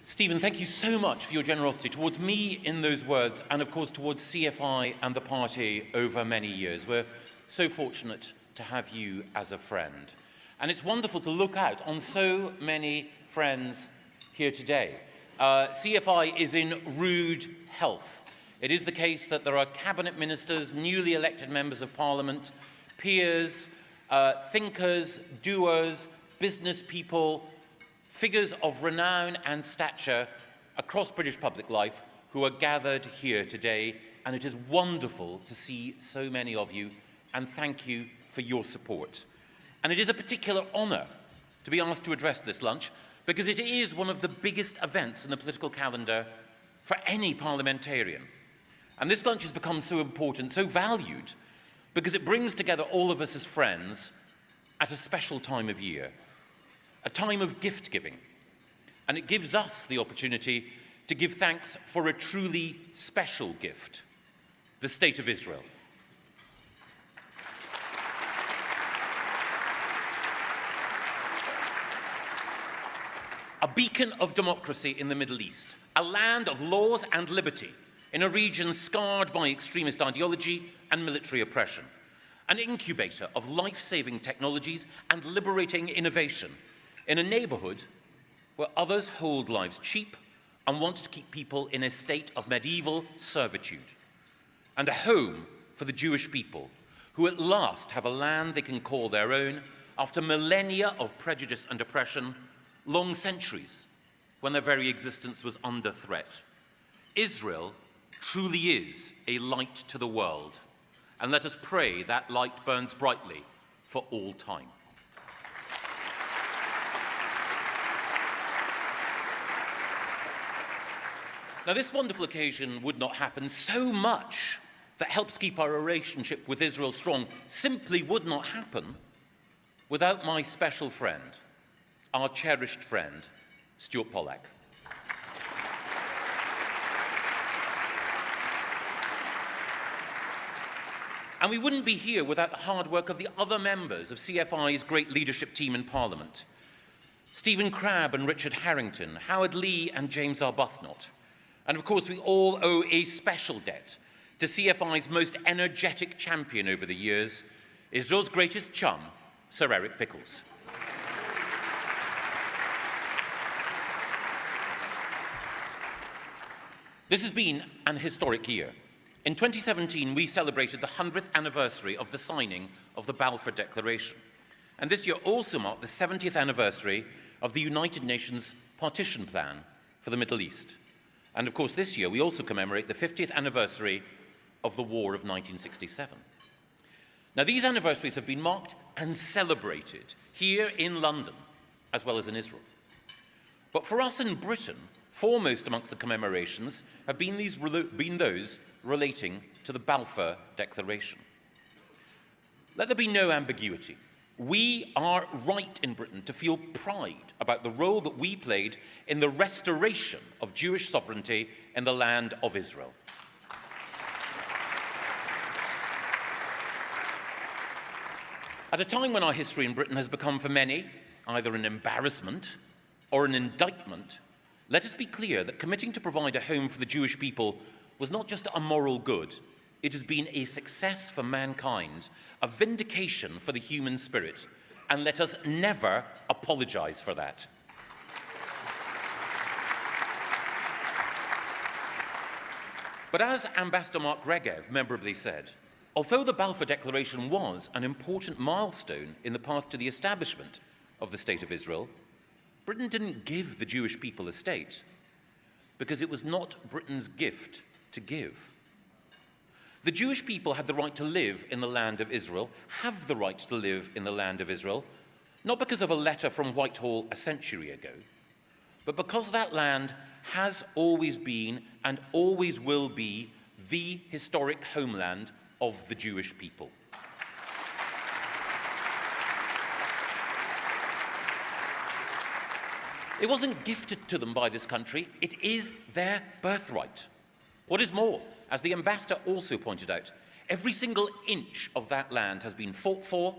Stephen, thank you so much for your generosity towards me in those words, and of course towards CFI and the party over many years. We're so fortunate to have you as a friend. And it's wonderful to look out on so many friends here today. CFI is in rude health. It is the case that there are cabinet ministers, newly elected members of parliament, peers, thinkers, doers, business people, figures of renown and stature across British public life who are gathered here today, and it is wonderful to see so many of you, and thank you for your support. And it is a particular honour to be asked to address this lunch, because it is one of the biggest events in the political calendar for any parliamentarian. And this lunch has become so important, so valued, because it brings together all of us as friends at a special time of year. A time of gift-giving, and it gives us the opportunity to give thanks for a truly special gift, the State of Israel. A beacon of democracy in the Middle East, a land of laws and liberty in a region scarred by extremist ideology and military oppression, an incubator of life-saving technologies and liberating innovation, in a neighbourhood where others hold lives cheap and want to keep people in a state of medieval servitude, and a home for the Jewish people, who at last have a land they can call their own after millennia of prejudice and oppression, long centuries when their very existence was under threat. Israel truly is a light to the world, and let us pray that light burns brightly for all time. Now, this wonderful occasion would not happen. So much that helps keep our relationship with Israel strong simply would not happen without my special friend, our cherished friend, Stuart Pollack. And we wouldn't be here without the hard work of the other members of CFI's great leadership team in Parliament. Stephen Crabb and Richard Harrington, Howard Lee and James Arbuthnot. And of course, we all owe a special debt to CFI's most energetic champion over the years, Israel's greatest chum, Sir Eric Pickles. This has been an historic year. In 2017, we celebrated the 100th anniversary of the signing of the Balfour Declaration. And this year also marked the 70th anniversary of the United Nations Partition Plan for the Middle East. And of course, this year we also commemorate the 50th anniversary of the War of 1967. Now, these anniversaries have been marked and celebrated here in London, as well as in Israel. But for us in Britain, foremost amongst the commemorations have been those relating to the Balfour Declaration. Let there be no ambiguity. We are right in Britain to feel pride about the role that we played in the restoration of Jewish sovereignty in the land of Israel. At a time when our history in Britain has become for many either an embarrassment or an indictment, let us be clear that committing to provide a home for the Jewish people was not just a moral good. It has been a success for mankind, a vindication for the human spirit, and let us never apologize for that. But as Ambassador Mark Regev memorably said, although the Balfour Declaration was an important milestone in the path to the establishment of the State of Israel, Britain didn't give the Jewish people a state because it was not Britain's gift to give. The Jewish people had the right to live in the land of Israel, have the right to live in the land of Israel, not because of a letter from Whitehall a century ago, but because that land has always been and always will be the historic homeland of the Jewish people. It wasn't gifted to them by this country, it is their birthright. What is more, as the ambassador also pointed out, every single inch of that land has been fought for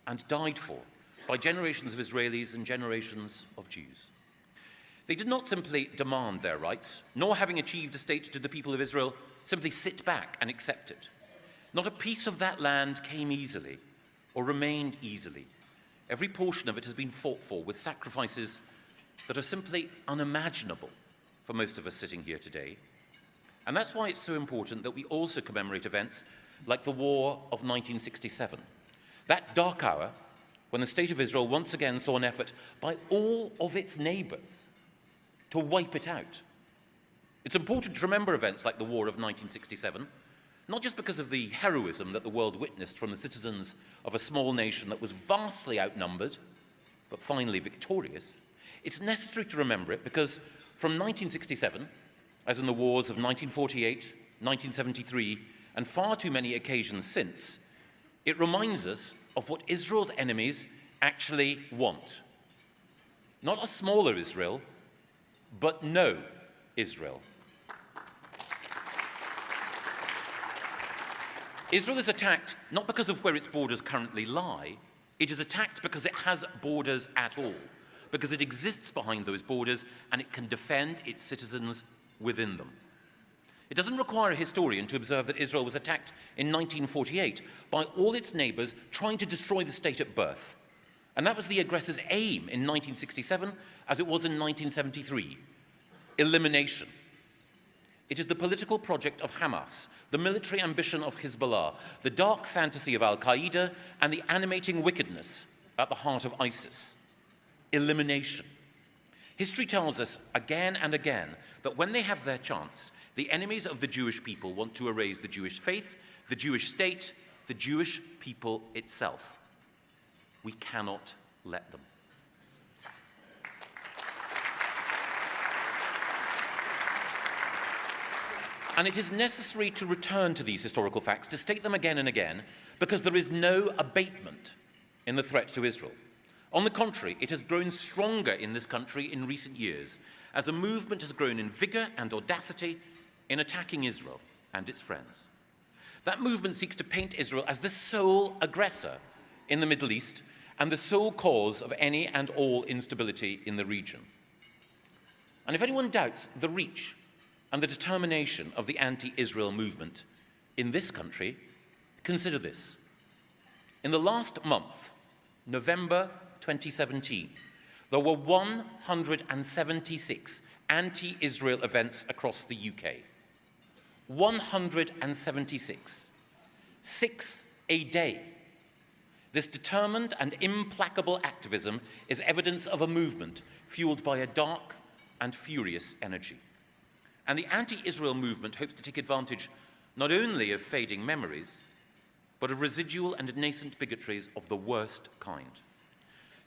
and died for by generations of Israelis and generations of Jews. They did not simply demand their rights, nor having achieved a state did the people of Israel simply sit back and accept it. Not a piece of that land came easily or remained easily. Every portion of it has been fought for with sacrifices that are simply unimaginable for most of us sitting here today. And that's why it's so important that we also commemorate events like the War of 1967. That dark hour when the state of Israel once again saw an effort by all of its neighbors to wipe it out. It's important to remember events like the War of 1967, not just because of the heroism that the world witnessed from the citizens of a small nation that was vastly outnumbered, but finally victorious. It's necessary to remember it because from 1967, as in the wars of 1948, 1973, and far too many occasions since, it reminds us of what Israel's enemies actually want. Not a smaller Israel, but no Israel. Israel is attacked not because of where its borders currently lie, it is attacked because it has borders at all, because it exists behind those borders and it can defend its citizens within them. It doesn't require a historian to observe that Israel was attacked in 1948 by all its neighbors trying to destroy the state at birth. And that was the aggressor's aim in 1967, as it was in 1973. Elimination. It is the political project of Hamas, the military ambition of Hezbollah, the dark fantasy of Al-Qaeda, and the animating wickedness at the heart of ISIS. Elimination. History tells us again and again that when they have their chance, the enemies of the Jewish people want to erase the Jewish faith, the Jewish state, the Jewish people itself. We cannot let them. And it is necessary to return to these historical facts, to state them again and again, because there is no abatement in the threat to Israel. On the contrary, it has grown stronger in this country in recent years, as a movement has grown in vigor and audacity in attacking Israel and its friends. That movement seeks to paint Israel as the sole aggressor in the Middle East and the sole cause of any and all instability in the region. And if anyone doubts the reach and the determination of the anti-Israel movement in this country, consider this. In the last month, November 2017, there were 176 anti-Israel events across the UK. 176. 6 a day. This determined and implacable activism is evidence of a movement fueled by a dark and furious energy. And the anti-Israel movement hopes to take advantage not only of fading memories, but of residual and nascent bigotries of the worst kind.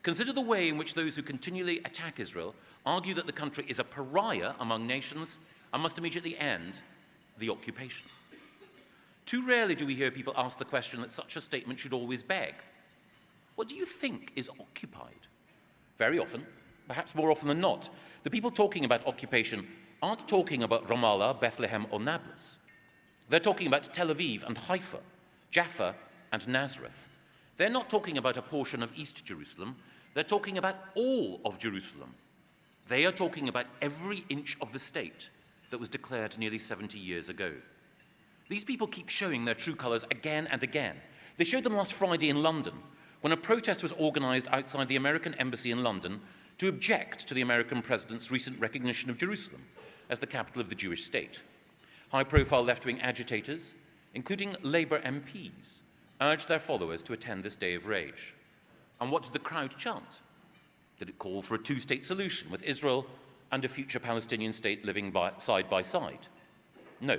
Consider the way in which those who continually attack Israel argue that the country is a pariah among nations and must immediately end the occupation. Too rarely do we hear people ask the question that such a statement should always beg. What do you think is occupied? Very often, perhaps more often than not, the people talking about occupation aren't talking about Ramallah, Bethlehem, or Nablus. They're talking about Tel Aviv and Haifa, Jaffa and Nazareth. They're not talking about a portion of East Jerusalem. They're talking about all of Jerusalem. They are talking about every inch of the state that was declared nearly 70 years ago. These people keep showing their true colors again and again. They showed them last Friday in London, when a protest was organized outside the American embassy in London to object to the American president's recent recognition of Jerusalem as the capital of the Jewish state. High-profile left-wing agitators, including Labour MPs, urged their followers to attend this day of rage. And what did the crowd chant? Did it call for a two-state solution with Israel and a future Palestinian state living side by side? No.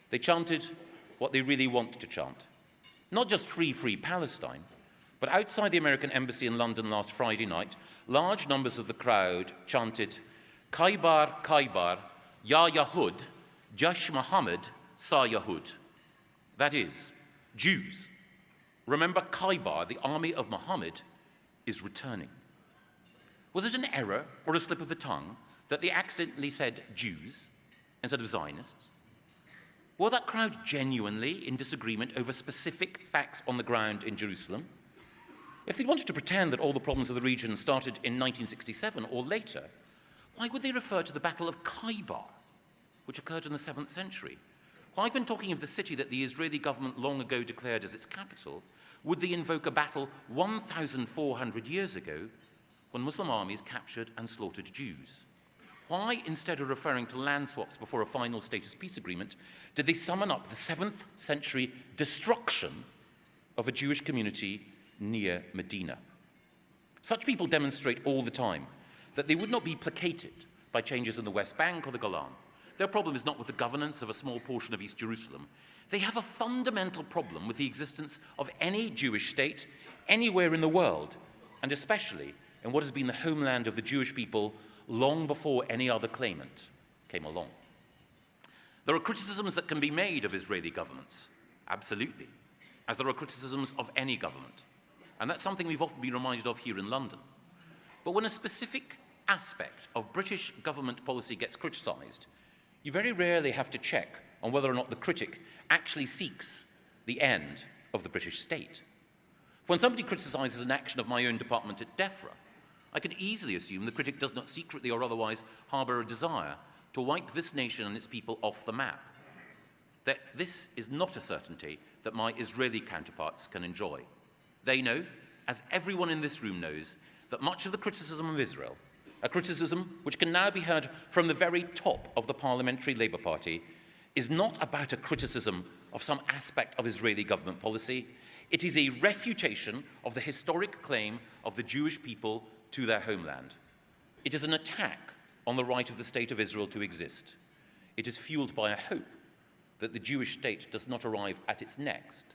They chanted what they really want to chant. Not just free, free Palestine, but outside the American embassy in London last Friday night, large numbers of the crowd chanted, Khaybar, Khaybar, Ya Yahud, Jash Muhammad, Sa Yahud. That is, Jews. Remember, Khaybar, the army of Muhammad, is returning. Was it an error or a slip of the tongue that they accidentally said Jews instead of Zionists? Were that crowd genuinely in disagreement over specific facts on the ground in Jerusalem? If they wanted to pretend that all the problems of the region started in 1967 or later, why would they refer to the Battle of Khaybar, which occurred in the 7th century? Why, when talking of the city that the Israeli government long ago declared as its capital, would they invoke a battle 1,400 years ago when Muslim armies captured and slaughtered Jews? Why, instead of referring to land swaps before a final status peace agreement, did they summon up the 7th century destruction of a Jewish community near Medina? Such people demonstrate all the time that they would not be placated by changes in the West Bank or the Golan. Their problem is not with the governance of a small portion of East Jerusalem. They have a fundamental problem with the existence of any Jewish state anywhere in the world, and especially in what has been the homeland of the Jewish people long before any other claimant came along. There are criticisms that can be made of Israeli governments, absolutely, as there are criticisms of any government. And that's something we've often been reminded of here in London. But when a specific aspect of British government policy gets criticised, you very rarely have to check on whether or not the critic actually seeks the end of the British state. When somebody criticises an action of my own department at DEFRA, I can easily assume the critic does not secretly or otherwise harbour a desire to wipe this nation and its people off the map. That this is not a certainty that my Israeli counterparts can enjoy. They know, as everyone in this room knows, that much of the criticism of Israel, a criticism which can now be heard from the very top of the Parliamentary Labour Party, is not about a criticism of some aspect of Israeli government policy. It is a refutation of the historic claim of the Jewish people to their homeland. It is an attack on the right of the State of Israel to exist. It is fueled by a hope that the Jewish state does not arrive at its next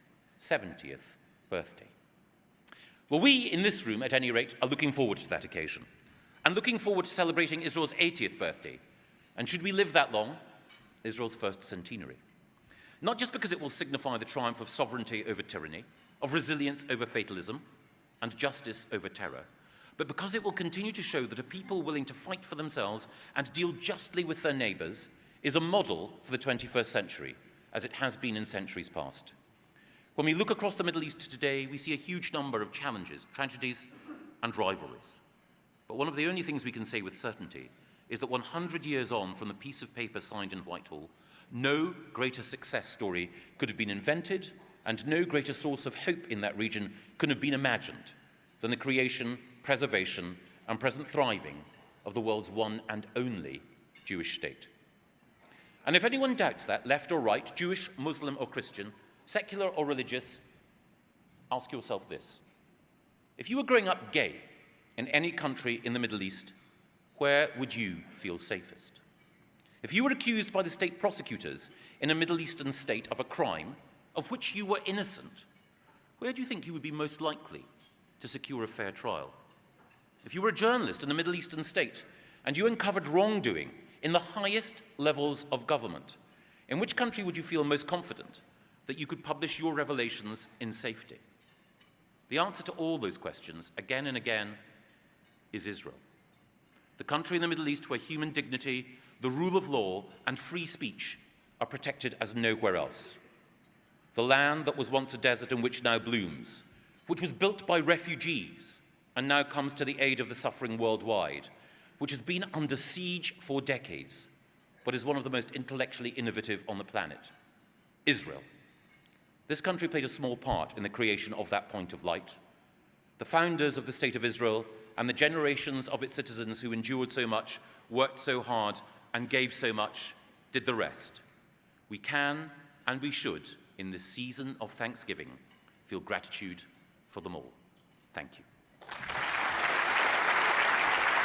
70th birthday. Well, we in this room, at any rate, are looking forward to that occasion and looking forward to celebrating Israel's 80th birthday. And should we live that long, Israel's first centenary. Not just because it will signify the triumph of sovereignty over tyranny, of resilience over fatalism, and justice over terror, but because it will continue to show that a people willing to fight for themselves and deal justly with their neighbours is a model for the 21st century, as it has been in centuries past. When we look across the Middle East today, we see a huge number of challenges, tragedies, and rivalries. But one of the only things we can say with certainty is that 100 years on from the piece of paper signed in Whitehall, no greater success story could have been invented, and no greater source of hope in that region could have been imagined than the creation, preservation, and present thriving of the world's one and only Jewish state. And if anyone doubts that, left or right, Jewish, Muslim or Christian, secular or religious, ask yourself this. If you were growing up gay in any country in the Middle East, where would you feel safest? If you were accused by the state prosecutors in a Middle Eastern state of a crime of which you were innocent, where do you think you would be most likely to secure a fair trial? If you were a journalist in a Middle Eastern state and you uncovered wrongdoing in the highest levels of government, in which country would you feel most confident that you could publish your revelations in safety? The answer to all those questions, again and again, is Israel. The country in the Middle East where human dignity, the rule of law, and free speech are protected as nowhere else. The land that was once a desert and which now blooms, which was built by refugees and now comes to the aid of the suffering worldwide, which has been under siege for decades, but is one of the most intellectually innovative on the planet. Israel. This country played a small part in the creation of that point of light. The founders of the State of Israel and the generations of its citizens who endured so much, worked so hard, and gave so much, did the rest. We can and we should, in this season of Thanksgiving, feel gratitude for them all. Thank you.